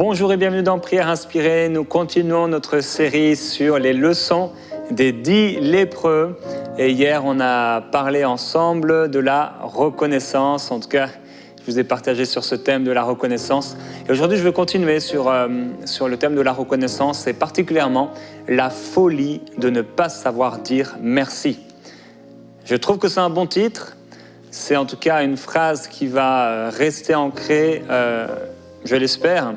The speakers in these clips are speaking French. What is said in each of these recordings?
Bonjour et bienvenue dans Prière Inspirée. Nous continuons notre série sur les leçons des 10 lépreux. Et hier, on a parlé ensemble de la reconnaissance. En tout cas, je vous ai partagé sur ce thème de la reconnaissance. Et aujourd'hui, je veux continuer sur le thème de la reconnaissance et particulièrement la folie de ne pas savoir dire merci. Je trouve que c'est un bon titre. C'est en tout cas une phrase qui va rester ancrée, je l'espère,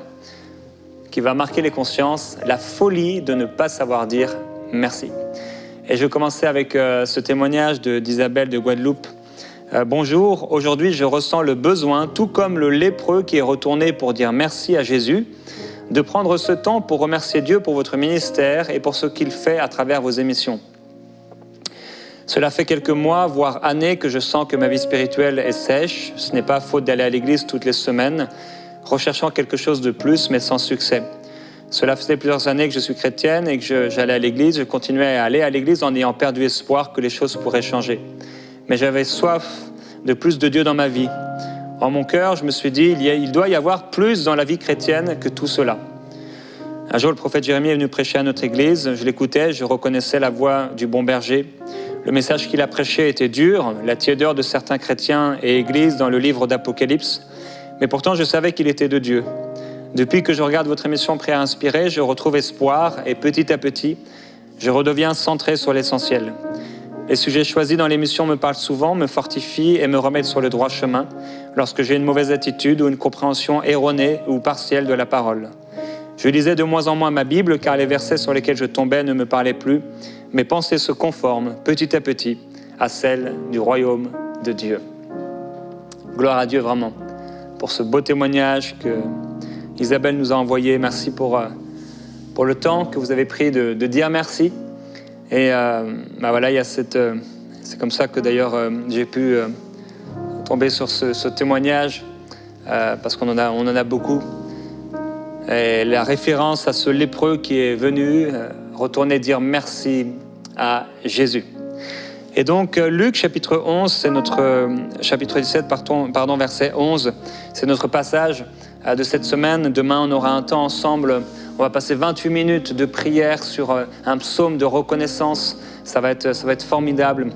qui va marquer les consciences, la folie de ne pas savoir dire merci. Et je vais commencer avec ce témoignage d'Isabelle de Guadeloupe. Bonjour, aujourd'hui je ressens le besoin, tout comme le lépreux qui est retourné pour dire merci à Jésus, de prendre ce temps pour remercier Dieu pour votre ministère et pour ce qu'il fait à travers vos émissions. Cela fait quelques mois, voire années, que je sens que ma vie spirituelle est sèche. Ce n'est pas faute d'aller à l'église toutes les semaines, recherchant quelque chose de plus, mais sans succès. Cela faisait plusieurs années que je suis chrétienne et que j'allais à l'église. Je continuais à aller à l'église en ayant perdu espoir que les choses pourraient changer. Mais j'avais soif de plus de Dieu dans ma vie. En mon cœur, je me suis dit, il doit y avoir plus dans la vie chrétienne que tout cela. Un jour, le prophète Jérémie est venu prêcher à notre église. Je l'écoutais, je reconnaissais la voix du bon berger. Le message qu'il a prêché était dur, la tiédeur de certains chrétiens et églises dans le livre d'Apocalypse. Mais pourtant, je savais qu'il était de Dieu. Depuis que je regarde votre émission Prière Inspirée, je retrouve espoir et petit à petit, je redeviens centré sur l'essentiel. Les sujets choisis dans l'émission me parlent souvent, me fortifient et me remettent sur le droit chemin lorsque j'ai une mauvaise attitude ou une compréhension erronée ou partielle de la parole. Je lisais de moins en moins ma Bible car les versets sur lesquels je tombais ne me parlaient plus. Mes pensées se conforment petit à petit à celles du royaume de Dieu. Gloire à Dieu vraiment pour ce beau témoignage que Isabelle nous a envoyé. Merci pour le temps que vous avez pris de dire merci. Et voilà, il y a c'est comme ça que d'ailleurs j'ai pu tomber sur ce témoignage parce qu'on en a beaucoup. Et la référence à ce lépreux qui est venu retourner dire merci à Jésus. Et donc Luc chapitre 11, c'est notre chapitre 17, verset 11, c'est notre passage de cette semaine. Demain, on aura un temps ensemble. On va passer 28 minutes de prière sur un psaume de reconnaissance. Ça va être formidable.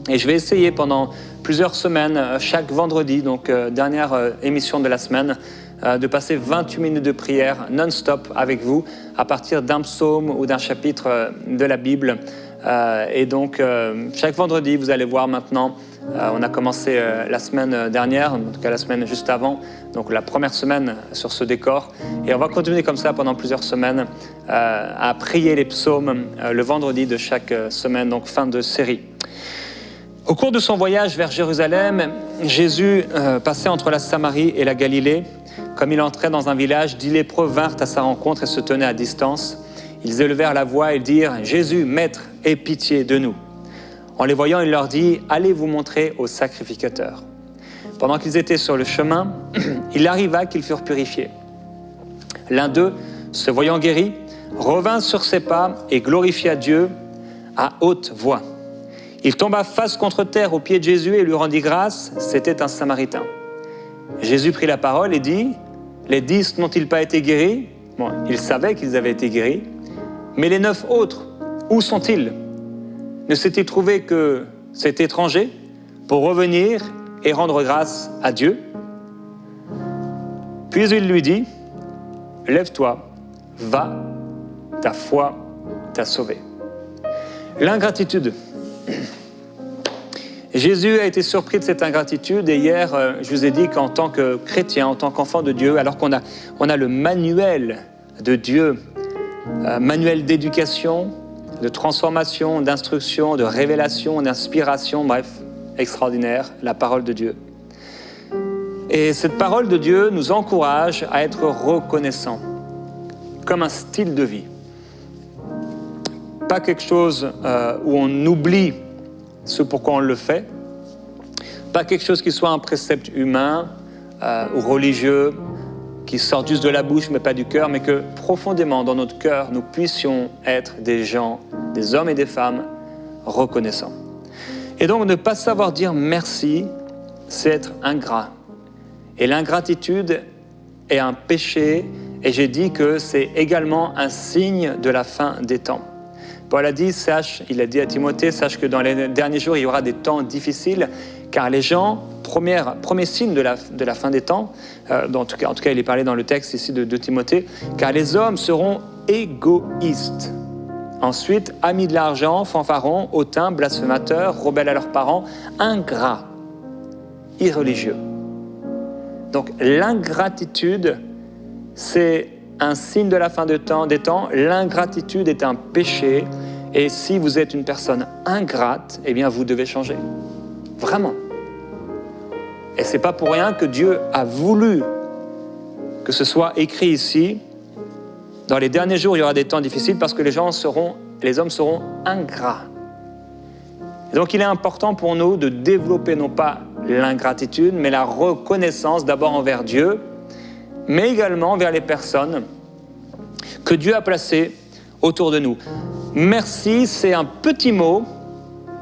Et je vais essayer pendant plusieurs semaines, chaque vendredi, donc dernière émission de la semaine, de passer 28 minutes de prière non-stop avec vous à partir d'un psaume ou d'un chapitre de la Bible. Et donc, chaque vendredi, vous allez voir maintenant, on a commencé la semaine dernière, en tout cas la semaine juste avant, donc la première semaine sur ce décor. Et on va continuer comme ça pendant plusieurs semaines à prier les psaumes le vendredi de chaque semaine, donc fin de série. Au cours de son voyage vers Jérusalem, Jésus passait entre la Samarie et la Galilée. Comme il entrait dans un village, 10 lépreux vinrent à sa rencontre et se tenaient à distance. Ils élevèrent la voix et dirent « Jésus, Maître, aie pitié de nous ». En les voyant, il leur dit « Allez vous montrer au sacrificateur ». Pendant qu'ils étaient sur le chemin, il arriva qu'ils furent purifiés. L'un d'eux, se voyant guéri, revint sur ses pas et glorifia Dieu à haute voix. Il tomba face contre terre aux pieds de Jésus et lui rendit grâce. C'était un Samaritain. Jésus prit la parole et dit « Les 10 n'ont-ils pas été guéris ?» Bon, il savait qu'ils avaient été guéris. Mais les 9 autres, où sont-ils? Ne s'est-il trouvé que cet étranger pour revenir et rendre grâce à Dieu? Puis il lui dit, lève-toi, va, ta foi t'a sauvé. L'ingratitude. Jésus a été surpris de cette ingratitude et hier, je vous ai dit qu'en tant que chrétien, en tant qu'enfant de Dieu, alors qu'on a le manuel de Dieu, manuel d'éducation, de transformation, d'instruction, de révélation, d'inspiration, bref, extraordinaire, la parole de Dieu. Et cette parole de Dieu nous encourage à être reconnaissants, comme un style de vie. Pas quelque chose où on oublie ce pourquoi on le fait, pas quelque chose qui soit un précepte humain ou religieux, qui sortent juste de la bouche mais pas du cœur, mais que profondément dans notre cœur, nous puissions être des gens, des hommes et des femmes reconnaissants. Et donc ne pas savoir dire merci, c'est être ingrat. Et l'ingratitude est un péché Et j'ai dit que c'est également un signe de la fin des temps. Paul a dit, il a dit à Timothée, sache que dans les derniers jours, il y aura des temps difficiles, car les gens, premier signe de la fin des temps, en tout cas, il est parlé dans le texte ici de Timothée, car les hommes seront égoïstes. Ensuite, amis de l'argent, fanfarons, hautains, blasphémateurs, rebelles à leurs parents, ingrats, irreligieux. Donc l'ingratitude, c'est un signe de la fin des temps. L'ingratitude est un péché. Et si vous êtes une personne ingrate, eh bien vous devez changer. Vraiment. Et ce n'est pas pour rien que Dieu a voulu que ce soit écrit ici. Dans les derniers jours, il y aura des temps difficiles parce que les hommes seront ingrats. Et donc il est important pour nous de développer non pas l'ingratitude, mais la reconnaissance d'abord envers Dieu, mais également envers les personnes que Dieu a placées autour de nous. Merci, c'est un petit mot,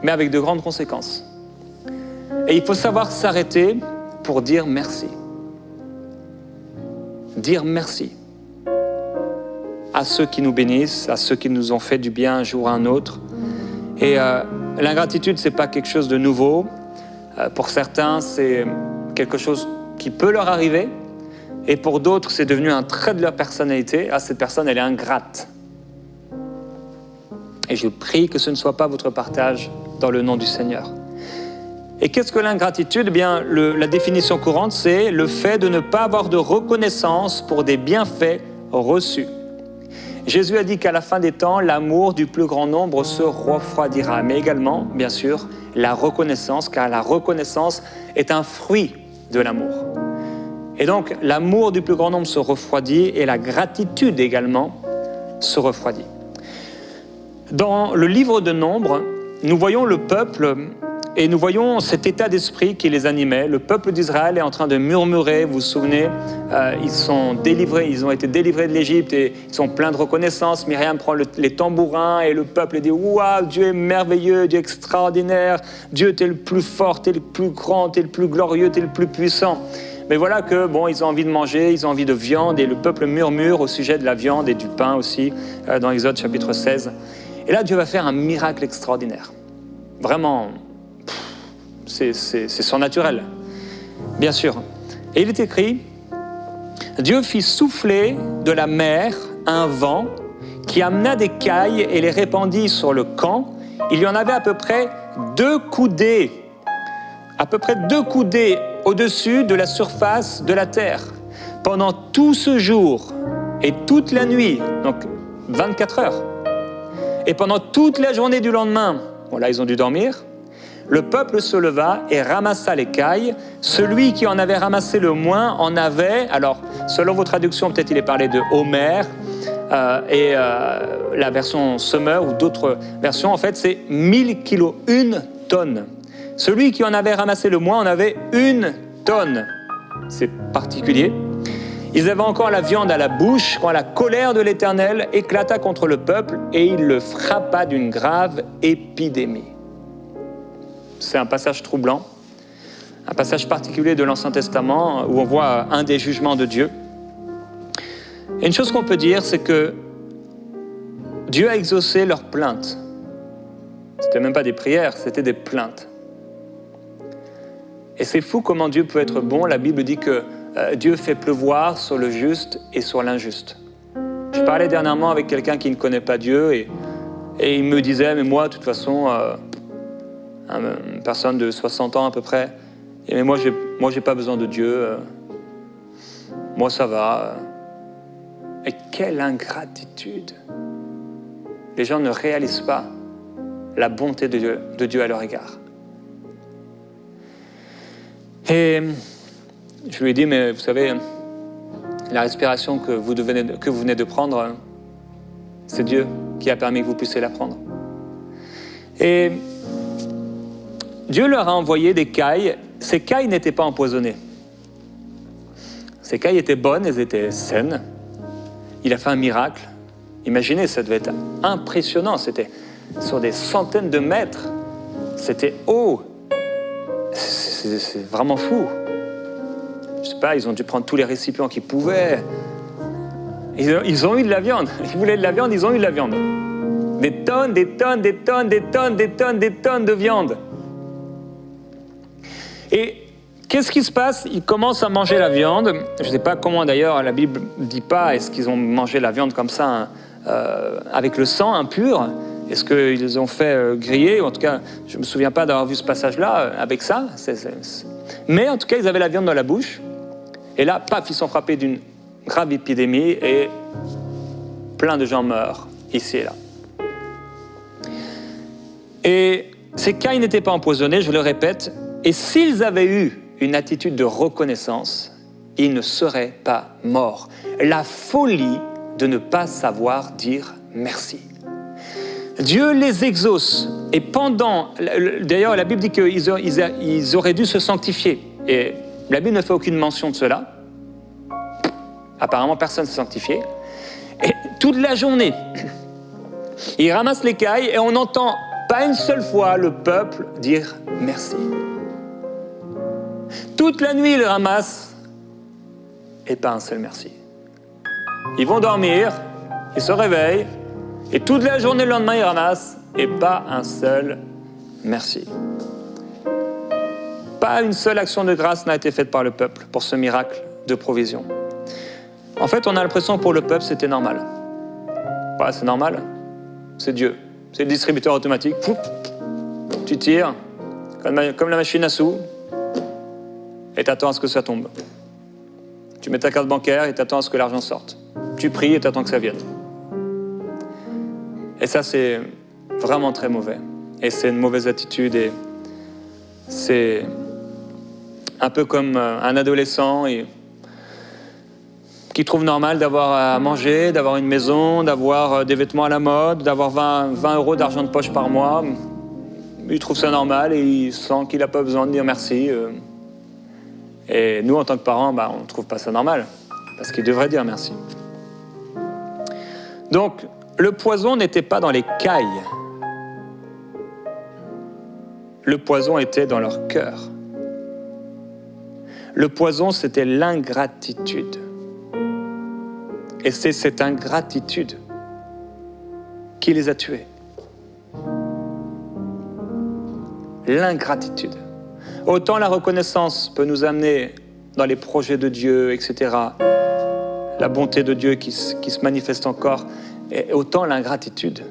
mais avec de grandes conséquences. Et il faut savoir s'arrêter pour dire merci. Dire merci à ceux qui nous bénissent, à ceux qui nous ont fait du bien un jour ou un autre. Et l'ingratitude, ce n'est pas quelque chose de nouveau. Pour certains, c'est quelque chose qui peut leur arriver. Et pour d'autres, c'est devenu un trait de leur personnalité. Ah, cette personne, elle est ingrate. Et je prie que ce ne soit pas votre partage dans le nom du Seigneur. Et qu'est-ce que l'ingratitude ? Eh bien, la définition courante, c'est le fait de ne pas avoir de reconnaissance pour des bienfaits reçus. Jésus a dit qu'à la fin des temps, l'amour du plus grand nombre se refroidira. Mais également, bien sûr, la reconnaissance, car la reconnaissance est un fruit de l'amour. Et donc, l'amour du plus grand nombre se refroidit et la gratitude également se refroidit. Dans le livre de Nombres, nous voyons le peuple et nous voyons cet état d'esprit qui les animait. Le peuple d'Israël est en train de murmurer, vous vous souvenez, ils ont été délivrés de l'Égypte et ils sont pleins de reconnaissance. Myriam prend les tambourins et le peuple dit « Waouh, Dieu est merveilleux, Dieu est extraordinaire, Dieu t'es le plus fort, t'es le plus grand, t'es le plus glorieux, t'es le plus puissant ». Mais voilà que, ils ont envie de manger, ils ont envie de viande, et le peuple murmure au sujet de la viande et du pain aussi, dans Exode chapitre 16. Et là, Dieu va faire un miracle extraordinaire. Vraiment, c'est surnaturel, bien sûr. Et il est écrit, Dieu fit souffler de la mer un vent qui amena des cailles et les répandit sur le camp. Il y en avait à peu près 2 coudées au-dessus de la surface de la terre. Pendant tout ce jour et toute la nuit, donc 24 heures, et pendant toute la journée du lendemain, là ils ont dû dormir, le peuple se leva et ramassa les cailles. Celui qui en avait ramassé le moins en avait, alors selon vos traductions, peut-être il est parlé de Homer, et la version Summer ou d'autres versions, en fait c'est 1000 kilos, 1 tonne. Celui qui en avait ramassé le moins en avait 1 tonne. C'est particulier. Ils avaient encore la viande à la bouche quand la colère de l'Éternel éclata contre le peuple et il le frappa d'une grave épidémie. C'est un passage troublant, un passage particulier de l'Ancien Testament où on voit un des jugements de Dieu. Et une chose qu'on peut dire, c'est que Dieu a exaucé leurs plaintes. Ce n'était même pas des prières, c'était des plaintes. Et c'est fou comment Dieu peut être bon. La Bible dit que Dieu fait pleuvoir sur le juste et sur l'injuste. Je parlais dernièrement avec quelqu'un qui ne connaît pas Dieu et il me disait, mais moi, de toute façon, une personne de 60 ans à peu près, mais moi, j'ai pas besoin de Dieu. Moi, ça va. Et quelle ingratitude! Les gens ne réalisent pas la bonté de Dieu à leur égard. Et je lui ai dit, mais vous savez, la respiration que vous venez de prendre, c'est Dieu qui a permis que vous puissiez la prendre. Et Dieu leur a envoyé des cailles. Ces cailles n'étaient pas empoisonnées. Ces cailles étaient bonnes, elles étaient saines. Il a fait un miracle. Imaginez, ça devait être impressionnant. C'était sur des centaines de mètres. C'était haut. C'est vraiment fou. Je sais pas, ils ont dû prendre tous les récipients qu'ils pouvaient. Ils ont eu de la viande. Ils voulaient de la viande, ils ont eu de la viande. Des tonnes, des tonnes, des tonnes, des tonnes, des tonnes, des tonnes de viande. Et qu'est-ce qui se passe? Ils commencent à manger la viande. Je ne sais pas comment d'ailleurs, la Bible ne dit pas, est-ce qu'ils ont mangé la viande comme ça, avec le sang impur? Est-ce qu'ils ont fait griller? En tout cas, je ne me souviens pas d'avoir vu ce passage-là avec ça. Mais en tout cas, ils avaient la viande dans la bouche. Et là, paf, ils sont frappés d'une grave épidémie et plein de gens meurent ici et là. Et ces cas, ils n'étaient pas empoisonnés, je le répète. Et s'ils avaient eu une attitude de reconnaissance, ils ne seraient pas morts. La folie de ne pas savoir dire merci. Dieu les exauce. Et d'ailleurs, la Bible dit qu'ils auraient dû se sanctifier. Et la Bible ne fait aucune mention de cela. Apparemment, personne ne s'est sanctifié. Et toute la journée, ils ramassent l'écaille et on n'entend pas une seule fois le peuple dire merci. Toute la nuit, ils ramassent et pas un seul merci. Ils vont dormir, ils se réveillent et toute la journée, le lendemain, ils ramassent et pas un seul merci. Pas une seule action de grâce n'a été faite par le peuple pour ce miracle de provision. En fait, on a l'impression que pour le peuple, c'était normal. Ouais, c'est normal. C'est Dieu. C'est le distributeur automatique. Tu tires, comme la machine à sous, et t'attends à ce que ça tombe. Tu mets ta carte bancaire et t'attends à ce que l'argent sorte. Tu pries et t'attends que ça vienne. Et ça, c'est vraiment très mauvais. Et c'est une mauvaise attitude. Et c'est un peu comme un adolescent qui trouve normal d'avoir à manger, d'avoir une maison, d'avoir des vêtements à la mode, d'avoir 20 euros d'argent de poche par mois. Il trouve ça normal et il sent qu'il n'a pas besoin de dire merci. Et nous, en tant que parents, on ne trouve pas ça normal, parce qu'il devrait dire merci. Donc, le poison n'était pas dans les cailles. Le poison était dans leur cœur. Le poison, c'était l'ingratitude. Et c'est cette ingratitude qui les a tués. L'ingratitude. Autant la reconnaissance peut nous amener dans les projets de Dieu, etc. La bonté de Dieu qui se manifeste encore. Et autant l'ingratitude,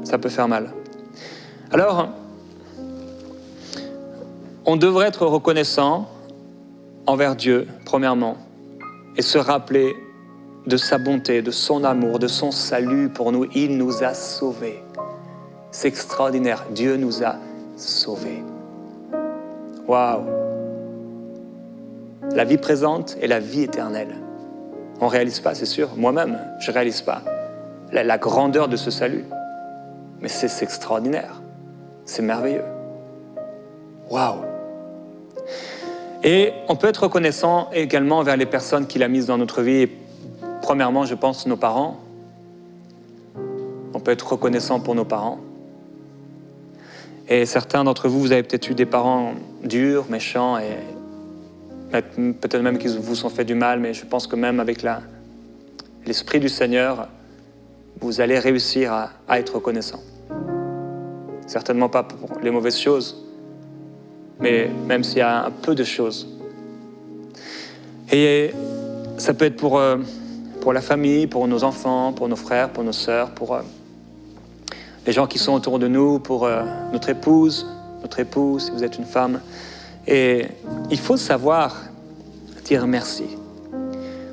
ça peut faire mal. Alors, on devrait être reconnaissant envers Dieu, premièrement, et se rappeler de sa bonté, de son amour, de son salut pour nous. Il nous a sauvés. C'est extraordinaire. Dieu nous a sauvés. Waouh! La vie présente et la vie éternelle. On ne réalise pas, c'est sûr. Moi-même, je ne réalise pas la grandeur de ce salut. Mais c'est extraordinaire. C'est merveilleux. Waouh! Et on peut être reconnaissant également envers les personnes qu'il a mises dans notre vie. Et premièrement, je pense nos parents. On peut être reconnaissant pour nos parents. Et certains d'entre vous, vous avez peut-être eu des parents durs, méchants, et peut-être même qu'ils vous ont fait du mal, mais je pense que même avec l'Esprit du Seigneur, vous allez réussir à être reconnaissant. Certainement pas pour les mauvaises choses, mais même s'il y a un peu de choses. Et ça peut être pour la famille, pour nos enfants, pour nos frères, pour nos sœurs, pour les gens qui sont autour de nous, pour notre époux, si vous êtes une femme. Et il faut savoir dire merci.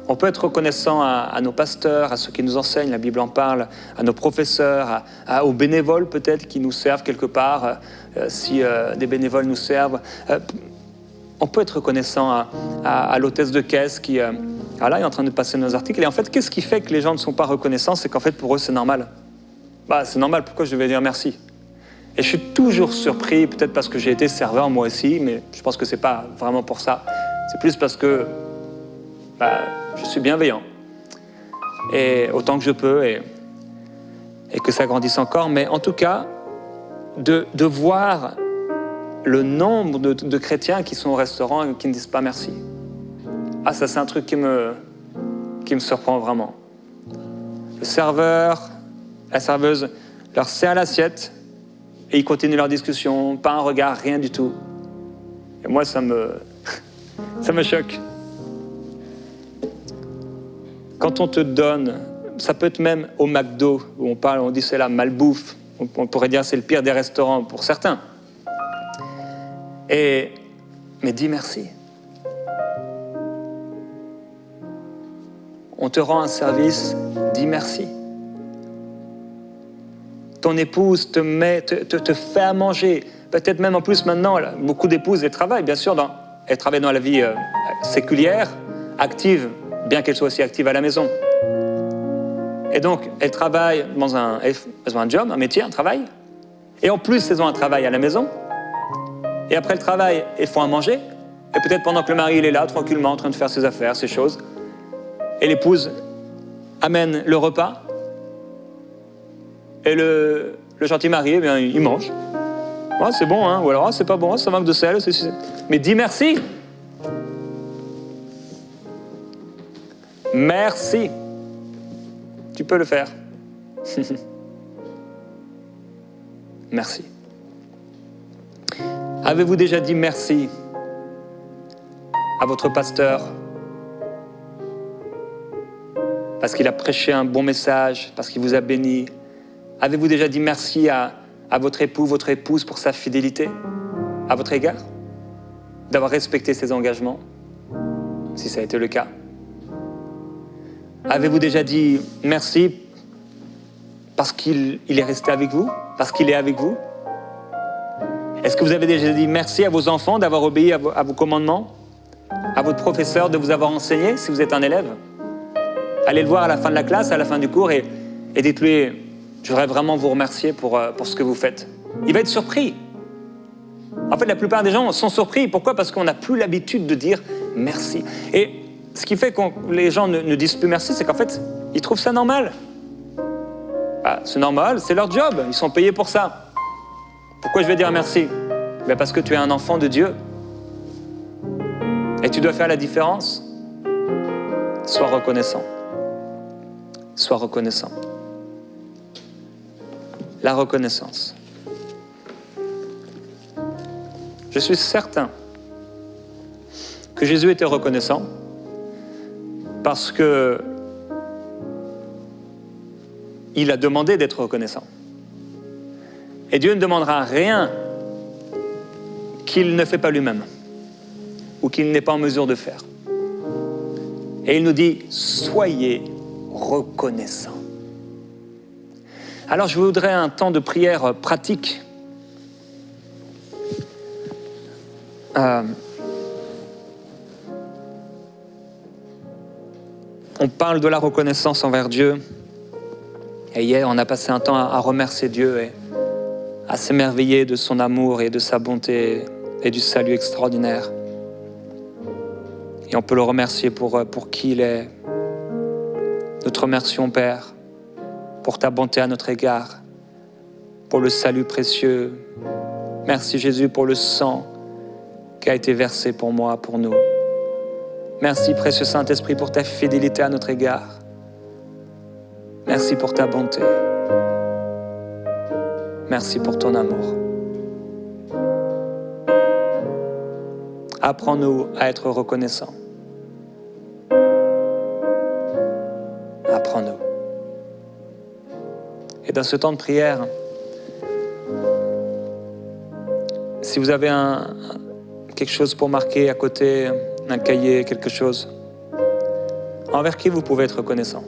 On peut être reconnaissant à nos pasteurs, à ceux qui nous enseignent, la Bible en parle, à nos professeurs, aux bénévoles peut-être qui nous servent quelque part, si des bénévoles nous servent. On peut être reconnaissant à l'hôtesse de caisse qui là, est en train de passer nos articles. Et en fait, qu'est-ce qui fait que les gens ne sont pas reconnaissants? C'est qu'en fait, pour eux, c'est normal. C'est normal, pourquoi je vais dire merci? Et je suis toujours surpris, peut-être parce que j'ai été serveur moi aussi, mais je pense que c'est pas vraiment pour ça. C'est plus parce que je suis bienveillant. Et autant que je peux, et que ça grandisse encore. Mais en tout cas, de voir le nombre de chrétiens qui sont au restaurant et qui ne disent pas merci. Ça c'est un truc qui me qui me surprend vraiment. Le serveur, la serveuse leur sert l'assiette et ils continuent leur discussion, pas un regard, rien du tout. Et moi, ça me choque. Quand on te donne, ça peut être même au McDo, où on dit c'est la malbouffe, on pourrait dire c'est le pire des restaurants pour certains. Mais dis merci. On te rend un service, dis merci. Ton épouse te fait à manger. Peut-être même en plus maintenant, là, beaucoup d'épouses, elles travaillent, bien sûr, elles travaillent dans la vie séculière, active, bien qu'elles soient aussi actives à la maison. Et donc, elles travaillent elles ont un job, un métier, un travail. Et en plus, elles ont un travail à la maison. Et après le travail, elles font à manger. Et peut-être pendant que le mari il est là, tranquillement, en train de faire ses affaires, ses choses. Et l'épouse amène le repas. Et le gentil mari, eh bien, il mange. Oh, c'est bon, hein? Ou alors, oh, c'est pas bon, ça manque de sel. Mais dis merci. Merci. Tu peux le faire. Merci. Avez-vous déjà dit merci à votre pasteur parce qu'il a prêché un bon message, parce qu'il vous a béni? Avez-vous déjà dit merci à votre époux, votre épouse pour sa fidélité à votre égard? D'avoir respecté ses engagements, si ça a été le cas? Avez-vous déjà dit merci parce qu'il est resté avec vous, parce qu'il est avec vous? Est-ce que vous avez déjà dit merci à vos enfants d'avoir obéi à vos commandements, à votre professeur de vous avoir enseigné, si vous êtes un élève? Allez le voir à la fin de la classe, à la fin du cours, et dites-lui: je voudrais vraiment vous remercier pour ce que vous faites. Il va être surpris. En fait, la plupart des gens sont surpris. Pourquoi? Parce qu'on n'a plus l'habitude de dire merci. Et ce qui fait que les gens ne disent plus merci, c'est qu'en fait, ils trouvent ça normal. Ah, c'est normal, c'est leur job, ils sont payés pour ça. Pourquoi je vais dire merci? Parce que tu es un enfant de Dieu. Et tu dois faire la différence. Sois reconnaissant. Sois reconnaissant. La reconnaissance. Je suis certain que Jésus était reconnaissant parce que il a demandé d'être reconnaissant. Et Dieu ne demandera rien qu'il ne fait pas lui-même ou qu'il n'est pas en mesure de faire. Et il nous dit: soyez reconnaissants. Alors je voudrais un temps de prière pratique. On parle de la reconnaissance envers Dieu. Et hier, on a passé un temps à remercier Dieu et à s'émerveiller de son amour et de sa bonté et du salut extraordinaire. Et on peut le remercier pour qui il est. Nous te remercions, Père, pour ta bonté à notre égard, pour le salut précieux. Merci Jésus pour le sang qui a été versé pour moi, pour nous. Merci, précieux Saint-Esprit, pour ta fidélité à notre égard. Merci pour ta bonté. Merci pour ton amour. Apprends-nous à être reconnaissants. Apprends-nous. Et dans ce temps de prière, si vous avez quelque chose pour marquer à côté, un cahier, quelque chose, envers qui vous pouvez être reconnaissant?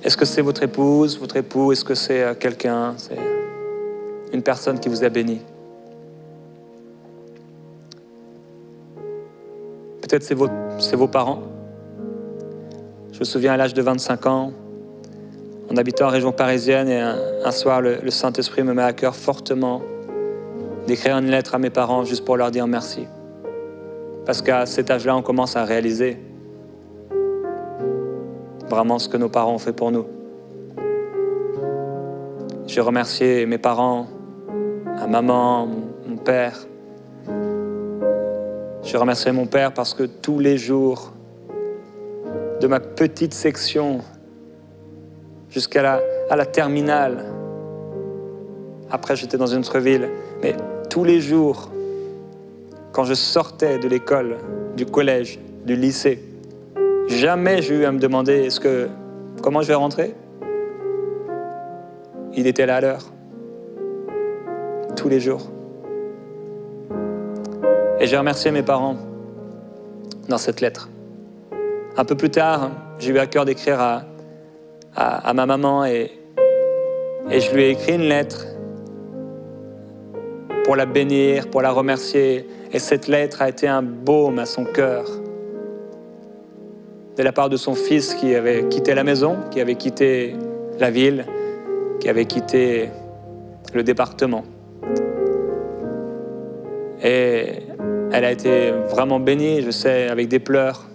Est-ce que c'est votre épouse, votre époux? Est-ce que c'est quelqu'un? C'est une personne qui vous a béni? Peut-être c'est vos parents. Je me souviens à l'âge de 25 ans, en habitant en région parisienne, et un soir, le Saint-Esprit me met à cœur fortement d'écrire une lettre à mes parents juste pour leur dire merci. Parce qu'à cet âge-là, on commence à réaliser vraiment ce que nos parents ont fait pour nous. J'ai remercié mes parents, ma maman, mon père. Je remercie mon Père parce que tous les jours, de ma petite section jusqu'à la terminale, après j'étais dans une autre ville, mais tous les jours, quand je sortais de l'école, du collège, du lycée, jamais j'ai eu à me demander comment je vais rentrer. Il était là à l'heure, tous les jours. Et j'ai remercié mes parents dans cette lettre. Un peu plus tard, j'ai eu à cœur d'écrire à ma maman et je lui ai écrit une lettre pour la bénir, pour la remercier. Et cette lettre a été un baume à son cœur de la part de son fils qui avait quitté la maison, qui avait quitté la ville, qui avait quitté le département. Et elle a été vraiment bénie, je sais, avec des pleurs.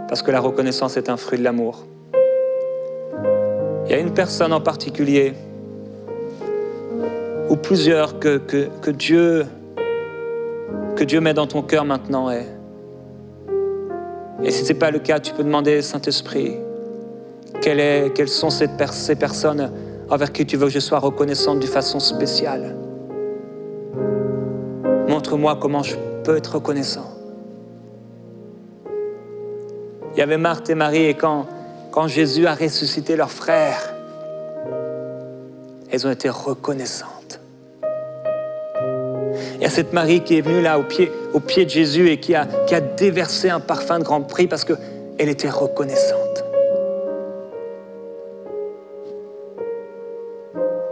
Parce que la reconnaissance est un fruit de l'amour. Il y a une personne en particulier, ou plusieurs, que Dieu met dans ton cœur maintenant. Et si ce n'est pas le cas, tu peux demander, Saint-Esprit, quelles sont ces personnes envers qui tu veux que je sois reconnaissante d'une façon spéciale. Montre-moi comment je peux être reconnaissant. Il y avait Marthe et Marie, et quand Jésus a ressuscité leur frère, elles ont été reconnaissantes. Il y a cette Marie qui est venue là au pied de Jésus et qui a déversé un parfum de grand prix parce qu'elle était reconnaissante.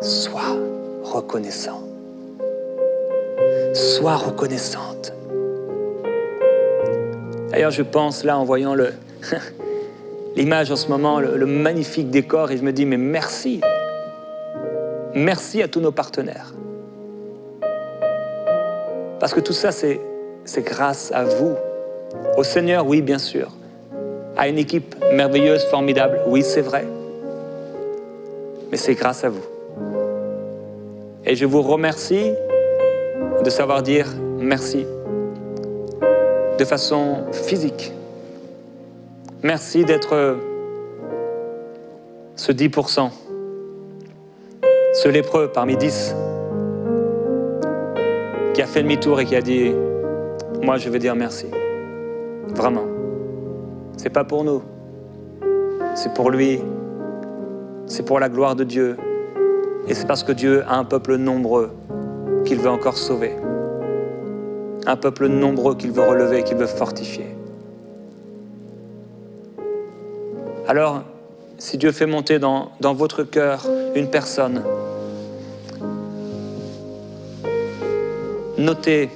Sois reconnaissant. Sois reconnaissante. D'ailleurs, je pense là en voyant l'image en ce moment, le magnifique décor, et je me dis, mais merci. Merci à tous nos partenaires. Parce que tout ça, c'est grâce à vous. Au Seigneur, oui, bien sûr. À une équipe merveilleuse, formidable, oui, c'est vrai. Mais c'est grâce à vous. Et je vous remercie de savoir dire merci. De façon physique. Merci d'être ce 10%. Ce lépreux parmi 10 qui a fait demi-tour et qui a dit « Moi, je veux dire merci. » Vraiment. C'est pas pour nous. C'est pour lui. C'est pour la gloire de Dieu. Et c'est parce que Dieu a un peuple nombreux qu'il veut encore sauver. Un peuple nombreux qu'il veut relever, qu'il veut fortifier. Alors, si Dieu fait monter dans votre cœur une personne, notez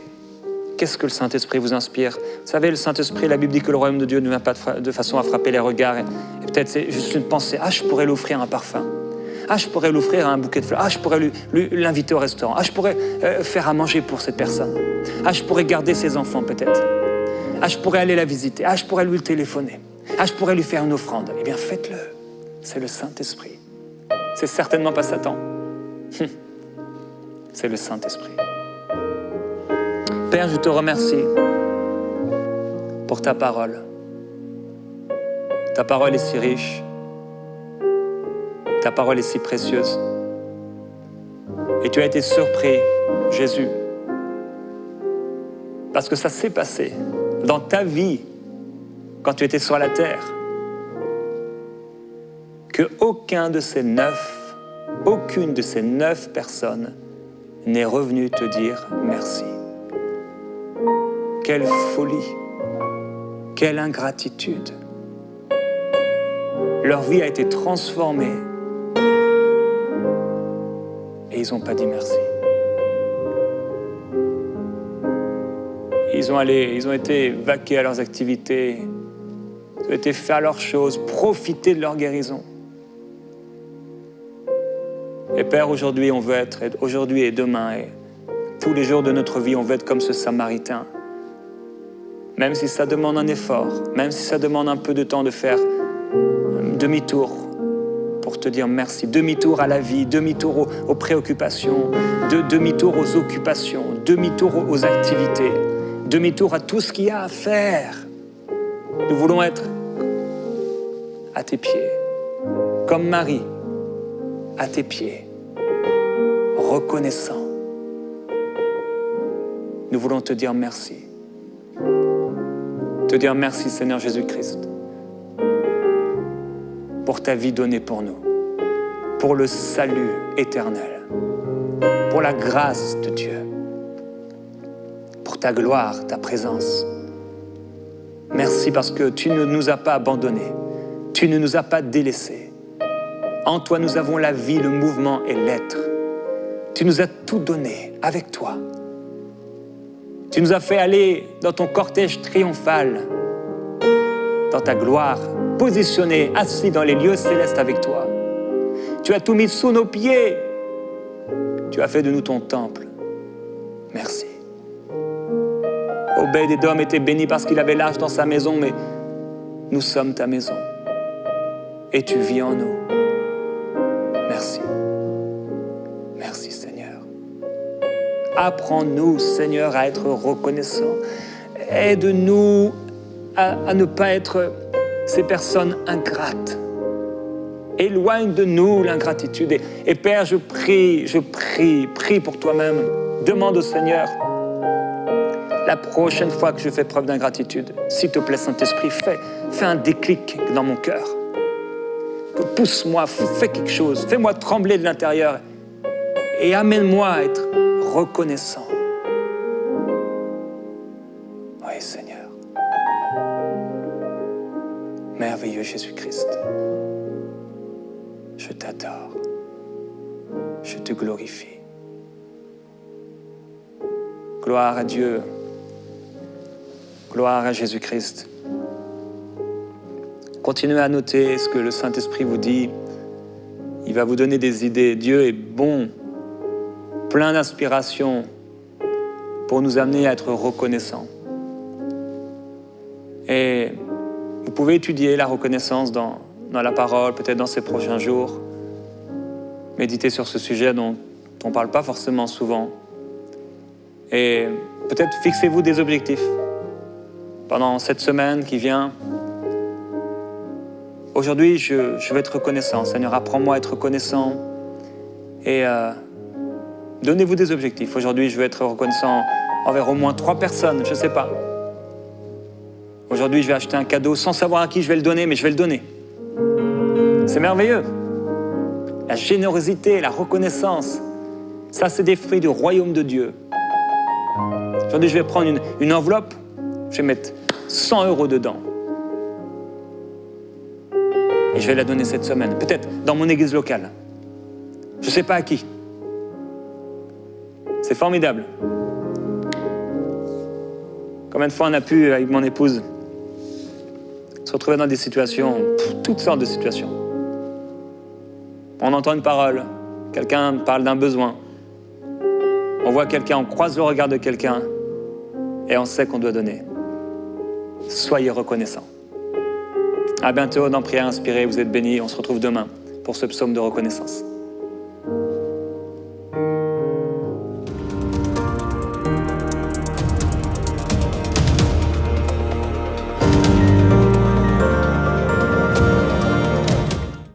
qu'est-ce que le Saint-Esprit vous inspire. Vous savez, le Saint-Esprit, la Bible dit que le royaume de Dieu ne vient pas de façon à frapper les regards. Et peut-être c'est juste une pensée, je pourrais lui offrir un parfum. Je pourrais lui offrir un bouquet de fleurs. Je pourrais l'inviter au restaurant. Je pourrais faire à manger pour cette personne. Je pourrais garder ses enfants peut-être. Je pourrais aller la visiter. Je pourrais lui téléphoner. Je pourrais lui faire une offrande. Eh bien, faites-le. C'est le Saint-Esprit. C'est certainement pas Satan. C'est le Saint-Esprit. Père, je te remercie pour ta parole. Ta parole est si riche. Ta parole est si précieuse. Et tu as été surpris, Jésus, parce que ça s'est passé dans ta vie, quand tu étais sur la terre, que aucune de ces 9 personnes n'est revenue te dire merci. Quelle folie, quelle ingratitude. Leur vie a été transformée. Et ils n'ont pas dit merci. Ils ont été vaqués à leurs activités, ils ont été faire leurs choses, profiter de leur guérison. Et Père, aujourd'hui, on veut être, aujourd'hui et demain, et tous les jours de notre vie, on veut être comme ce Samaritain. Même si ça demande un effort, même si ça demande un peu de temps de faire demi-tour pour te dire merci. Demi-tour à la vie, demi-tour aux préoccupations, demi-tour aux occupations, demi-tour aux activités, demi-tour à tout ce qu'il y a à faire. Nous voulons être à tes pieds, comme Marie, à tes pieds, reconnaissant. Nous voulons te dire merci. Te dire merci, Seigneur Jésus-Christ, pour ta vie donnée pour nous, pour le salut éternel, pour la grâce de Dieu, pour ta gloire, ta présence. Merci parce que tu ne nous as pas abandonnés, tu ne nous as pas délaissés. En toi, nous avons la vie, le mouvement et l'être. Tu nous as tout donné avec toi. Tu nous as fait aller dans ton cortège triomphal, dans ta gloire, positionné, assis dans les lieux célestes avec toi. Tu as tout mis sous nos pieds. Tu as fait de nous ton temple. Merci. Obed-Édom était béni parce qu'il avait l'arche dans sa maison, mais nous sommes ta maison. Et tu vis en nous. Merci. Merci, Seigneur. Apprends-nous, Seigneur, à être reconnaissants. Aide-nous à ne pas être ces personnes ingrates. Éloigne de nous l'ingratitude. Et Père, je prie pour toi-même. Demande au Seigneur, la prochaine fois que je fais preuve d'ingratitude, s'il te plaît, Saint-Esprit, fais un déclic dans mon cœur. Pousse-moi, fais quelque chose, fais-moi trembler de l'intérieur et amène-moi à être reconnaissant. Oui, Seigneur. Merveilleux Jésus-Christ, je t'adore, je te glorifie. Gloire à Dieu, gloire à Jésus-Christ. Continuez à noter ce que le Saint-Esprit vous dit. Il va vous donner des idées. Dieu est bon, plein d'inspiration pour nous amener à être reconnaissants. Et vous pouvez étudier la reconnaissance dans la parole, peut-être dans ces prochains jours. Méditez sur ce sujet dont on ne parle pas forcément souvent. Et peut-être fixez-vous des objectifs pendant cette semaine qui vient. Aujourd'hui, je veux être reconnaissant. Seigneur, apprends-moi à être reconnaissant. Et donnez-vous des objectifs. Aujourd'hui, je veux être reconnaissant envers au moins 3 personnes, je ne sais pas. Aujourd'hui, je vais acheter un cadeau sans savoir à qui je vais le donner, mais je vais le donner. C'est merveilleux. La générosité, la reconnaissance, ça, c'est des fruits du royaume de Dieu. Aujourd'hui, je vais prendre une enveloppe, je vais mettre 100 € dedans. Et je vais la donner cette semaine, peut-être dans mon église locale. Je ne sais pas à qui. C'est formidable. Combien de fois on a pu, avec mon épouse, se retrouver dans des situations, toutes sortes de situations. On entend une parole, quelqu'un parle d'un besoin. On voit quelqu'un, on croise le regard de quelqu'un et on sait qu'on doit donner. Soyez reconnaissants. À bientôt dans Prière Inspirée, vous êtes bénis. On se retrouve demain pour ce psaume de reconnaissance.